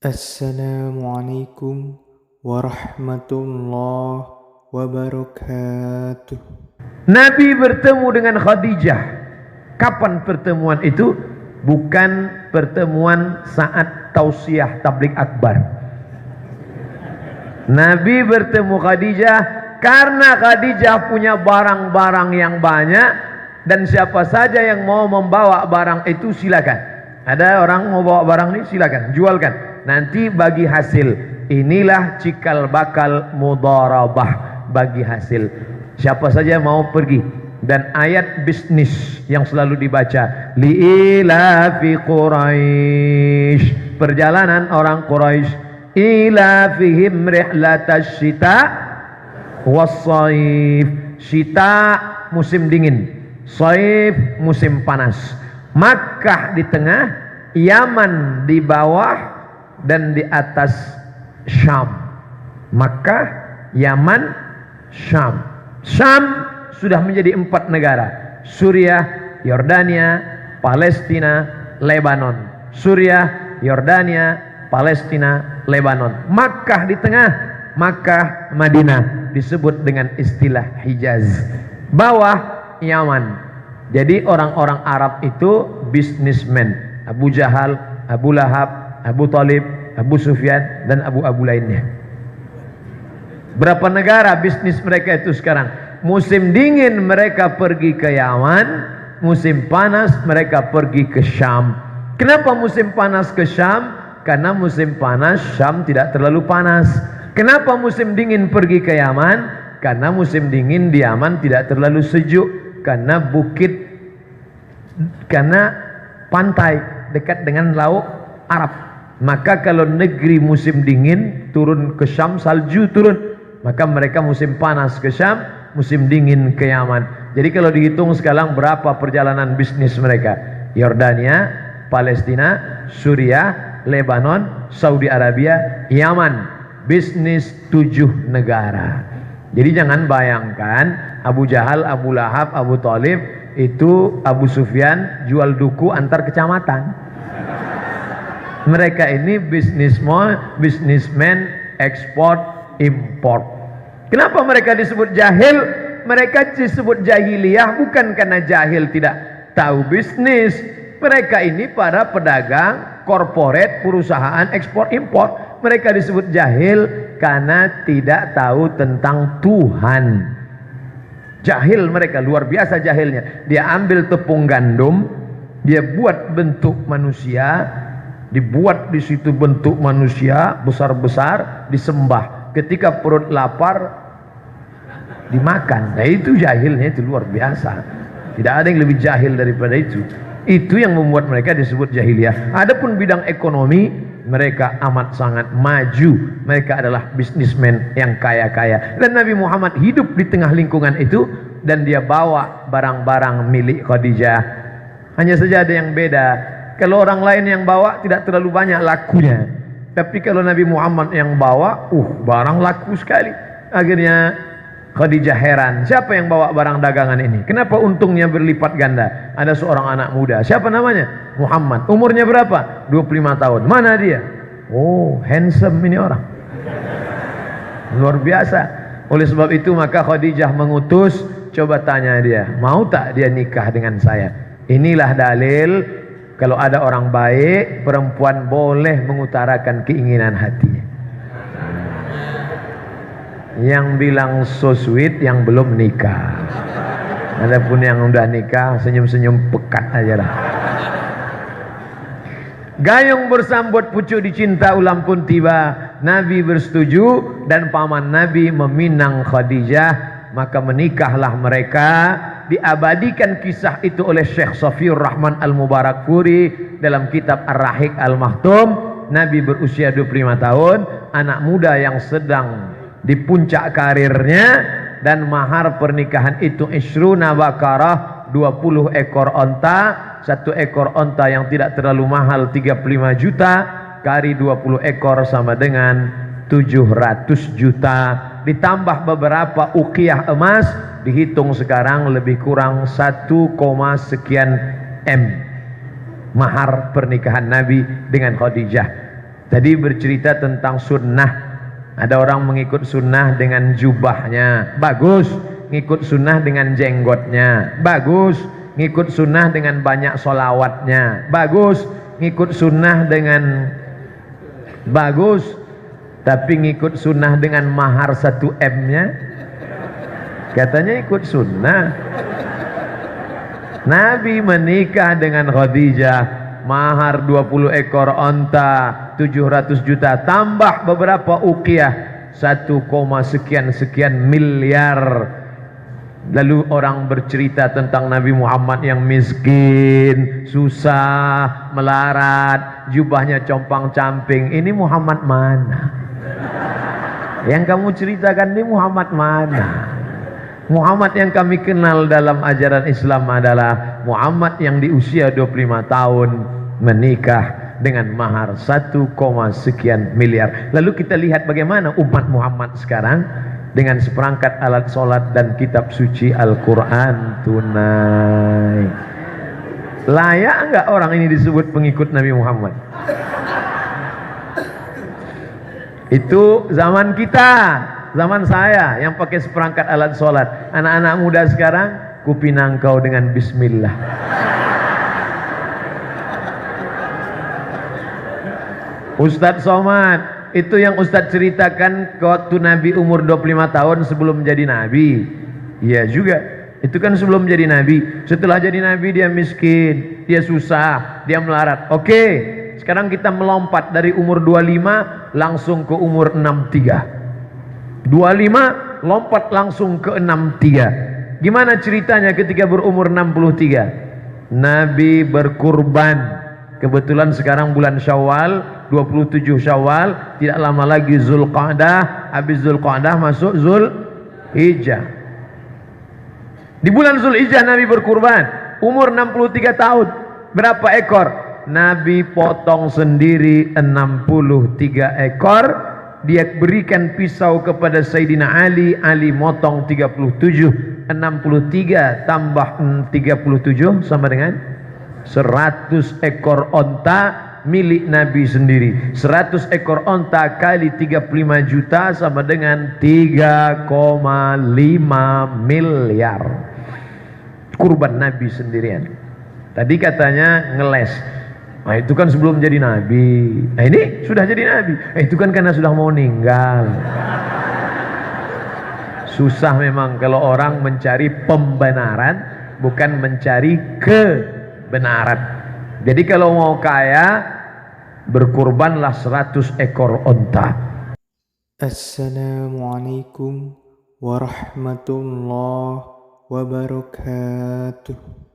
Assalamualaikum warahmatullahi wabarakatuh. Nabi bertemu dengan Khadijah. Kapan pertemuan itu? Bukan pertemuan saat tausiah tabligh akbar. Nabi bertemu Khadijah karena Khadijah punya barang-barang yang banyak, dan siapa saja yang mau membawa barang itu silakan. Ada orang mau bawa barang ini, silakan, jualkan. Nanti bagi hasil. Inilah cikal bakal mudharabah, bagi hasil. Siapa saja mau pergi. Dan ayat bisnis yang selalu dibaca, li'ilafi Quraisy, perjalanan orang Quraisy, ilafihim rihlatash shita was-shaif. Shita musim dingin, shaif musim panas. Makkah di tengah, Yaman di bawah, dan di atas Syam. Makkah, Yaman, Syam. Syam sudah menjadi 4 negara: Suriah, Yordania, Palestina, Lebanon. Suriah, Yordania, Palestina, Lebanon. Makkah di tengah, Makkah, Madinah, disebut dengan istilah Hijaz. Bawah, Yaman. Jadi orang-orang Arab itu bisnismen. Abu Jahal, Abu Lahab, Abu Talib, Abu Sufyan, dan Abu lainnya. Berapa negara bisnis mereka itu sekarang? Musim dingin mereka pergi ke Yaman, musim panas mereka pergi ke Syam. Kenapa musim panas ke Syam? Karena musim panas Syam tidak terlalu panas. Kenapa musim dingin pergi ke Yaman? Karena musim dingin di Yaman tidak terlalu sejuk. Karena bukit, karena pantai dekat dengan laut Arab. Maka kalau negeri musim dingin turun ke Syam, salju turun, maka mereka musim panas ke Syam, musim dingin ke Yaman. Jadi kalau dihitung sekarang berapa perjalanan bisnis mereka? Yordania, Palestina, Suriah, Lebanon, Saudi Arabia, Yaman. Bisnis 7 negara. Jadi jangan bayangkan Abu Jahal, Abu Lahab, Abu Talib itu Abu Sufyan jual duku antar kecamatan. Mereka ini bisnismen ekspor import. Kenapa mereka disebut jahil? Mereka disebut jahiliyah bukan karena jahil tidak tahu bisnis. Mereka ini para pedagang korporat, perusahaan ekspor impor. Mereka disebut jahil karena tidak tahu tentang Tuhan. Jahil mereka, luar biasa jahilnya. Dia ambil tepung gandum, dia buat bentuk manusia, dibuat di situ bentuk manusia besar-besar, disembah. Ketika perut lapar, dimakan. Nah itu jahilnya, itu luar biasa. Tidak ada yang lebih jahil daripada itu. Itu yang membuat mereka disebut jahiliyah. Adapun bidang ekonomi, mereka amat sangat maju. Mereka adalah bisnismen yang kaya-kaya. Dan Nabi Muhammad hidup di tengah lingkungan itu, dan dia bawa barang-barang milik Khadijah. Hanya saja ada yang beda. Kalau orang lain yang bawa tidak terlalu banyak lakunya, tapi kalau Nabi Muhammad yang bawa, barang laku sekali. Akhirnya Khadijah heran, siapa yang bawa barang dagangan ini? Kenapa untungnya berlipat ganda? Ada seorang anak muda, siapa namanya? Muhammad. Umurnya berapa? 25 tahun. Mana dia? Oh, handsome ini orang. Luar biasa. Oleh sebab itu maka Khadijah mengutus, coba tanya dia, mau tak dia nikah dengan saya? Inilah dalil kalau ada orang baik, perempuan boleh mengutarakan keinginan hatinya. Yang bilang so sweet yang belum nikah. Adapun yang udah nikah senyum-senyum pekat aja lah. Gayung bersambut pucuk dicinta ulam pun tiba. Nabi bersetuju dan paman Nabi meminang Khadijah, maka menikahlah mereka. Diabadikan kisah itu oleh Syekh Safiur Rahman Al-Mubarakfuri dalam kitab Ar-Rahiq Al-Maktum. Nabi berusia 25 tahun, anak muda yang sedang di puncak karirnya, dan mahar pernikahan itu isruna bakarah, 20 ekor onta. Satu ekor onta yang tidak terlalu mahal 35 juta, kali 20 ekor sama dengan 700 juta, ditambah beberapa uqiyah emas, dihitung sekarang lebih kurang 1, sekian M mahar pernikahan Nabi dengan Khadijah. Tadi bercerita tentang sunnah. Ada orang mengikut sunnah dengan jubahnya, bagus. Ngikut sunnah dengan jenggotnya, bagus. Ngikut sunnah dengan banyak solawatnya, bagus. Ngikut sunnah dengan bagus. Tapi ngikut sunnah dengan mahar 1 M nya, katanya ikut sunnah. Nabi menikah dengan Khadijah, mahar 20 ekor onta, 700 juta, tambah beberapa uqiyah, 1, sekian miliar. Lalu orang bercerita tentang Nabi Muhammad yang miskin, susah, melarat, jubahnya compang-camping. Ini Muhammad mana? Yang kamu ceritakan ini Muhammad mana? Muhammad yang kami kenal dalam ajaran Islam adalah Muhammad yang di usia 25 tahun menikah dengan mahar 1, sekian miliar. Lalu kita lihat bagaimana umat Muhammad sekarang dengan seperangkat alat sholat dan kitab suci Al-Quran tunai. Layak enggak orang ini disebut pengikut Nabi Muhammad? Itu zaman kita, zaman saya yang pakai seperangkat alat sholat. Anak-anak muda sekarang, kupinang kau dengan bismillah. Ustadz Somad, itu yang Ustadz ceritakan waktu Nabi umur 25 tahun sebelum jadi Nabi. Iya juga, itu kan sebelum jadi Nabi. Setelah jadi Nabi dia miskin, dia susah, dia melarat. Oke, sekarang kita melompat dari umur 25 langsung ke umur 63. 25 lompat langsung ke 63. Gimana ceritanya ketika berumur 63? Nabi berkurban. Kebetulan sekarang bulan Syawal, 27 Syawal, tidak lama lagi Zulqa'dah, habis Zulqa'dah masuk Zulhijjah. Di bulan Zulhijjah Nabi berkurban, umur 63 tahun. Berapa ekor? Nabi potong sendiri 63 ekor. Dia berikan pisau kepada Sayyidina Ali, Ali motong 37. 63 tambah 37 sama dengan 100 ekor onta milik Nabi sendiri. 100 ekor onta kali 35 juta sama dengan 3,5 miliar. Kurban Nabi sendirian. Tadi katanya ngeles. Nah itu kan sebelum jadi Nabi. Nah ini sudah jadi Nabi. Itu kan karena sudah mau meninggal. Susah memang kalau orang mencari pembenaran, bukan mencari kebenaran. Jadi kalau mau kaya, berkurbanlah 100 ekor onta. Assalamualaikum warahmatullahi wabarakatuh.